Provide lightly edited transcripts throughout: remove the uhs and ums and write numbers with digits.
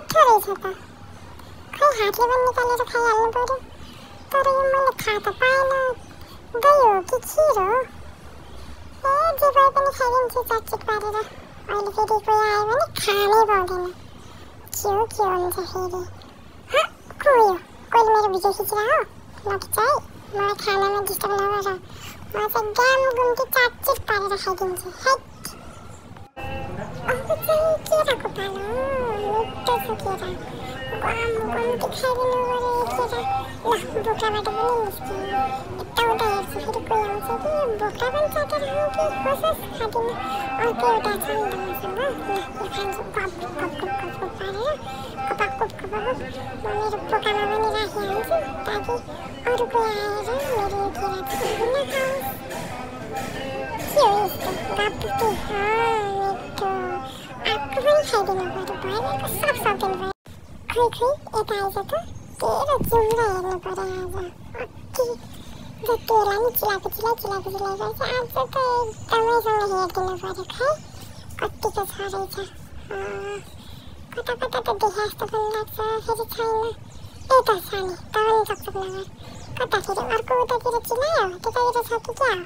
मिठो रहेछ त। खै हातले पनि निकालेर खाइहाल्नु पर्यो। तर यो मैले खा त पाएन। दही हो कि खिर हो? जे भए पनि खाइदिन्छु चटचट पारेर। अहिले फेरि कोही आयो भने खानै पाउँदैन। के हुन्छ फेरि? को यो? कोहीले मेरो भिडियो खिचिरह हो? नखिच है, मलाई खानामा डिस्टर्ब नगर। म चाहिँ गाम गुम्ती चटचट पारेर खाइदिन्छु। हैट। अब चाहिँ केराको पालो। मिठो छ केरा। गाम गुम्ती खाइदिनु पर्यो केरा। ल बोक्राबाट पनि निस्किनु। यताउता हेर्छु फेरि कोही आउँछ कि बोक्रा पनि च्यातेर आउँ कि होस् खादिनँ। अर्को एउटा छ नि त मसँग। ल यो खान्छु गप पारेर कपाकुप म मेरो बोकामा पनि राखिहाल्छु ताकि अरू कोही आएर मेरो यो केरा चाहिँ नखाओस्। के हो यस्तो गप्पी? मिठो। आफू पनि खाइदिनु पर्यो। भएन सब सक्दैन भयो। खै यता आइज त। तेरो चिउरा हेर्नु पर्यो आज। अति जति बेला नि चिलापिचिलाई गर्छ। आज त एकदमैसँग हेरिदिनु पर्यो। खै कतिको छ रहेछ। कता त देखे जस्तो पनि लाग्छ। फेरि छैन। ए त छ नि। त पनि चकचक नगर। कता फेरि अर्को उतातिर चिलायो? त्यतातिर छ कि क्या हो?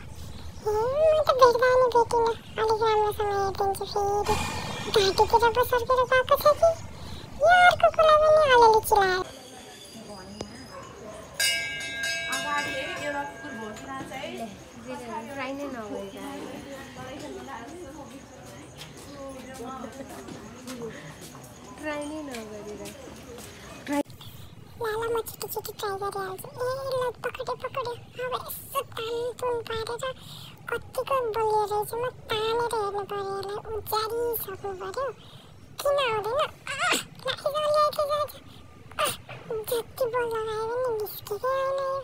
म त भेट्दा नि भेटिनँ। अलिक राम्रोसँग हेरिदिन्छु फेरि। घाँटीतिर पो सर्केर गएको छ कि? यो अर्को कुरा पनि अलिअलि चिलायो। लाला म छिटो ट्राई गरिहाल्छु। ए ल पक्रियो। अब यसो तानतुन पारेर कतिको बलियो रहेछ। म तानेर हेर्नु पर्यो। यसलाई उज्यारिसक्नु पर्यो। किन आउँदैन? जति बल लगायो भने निस्केकै आएन यो।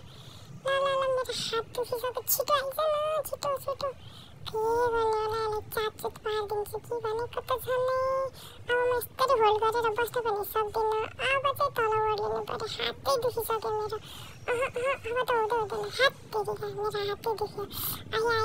ल मेरो हात दुखिसक्यो। छिटो आइज न छिटो। के भन्यो होला यसलाई चाटचुट पारिदिन्छु कि भनेको त छ नै। अब म यस्तरी होल्ड गरेर बस्न पनि सक्दिनँ। अब चाहिँ तल ओर्लिनु पर्यो। हातै दुखिसक्यो मेरो। अब त हुँदैन। हात तेरिका मेरो हातै दुख्यो। आया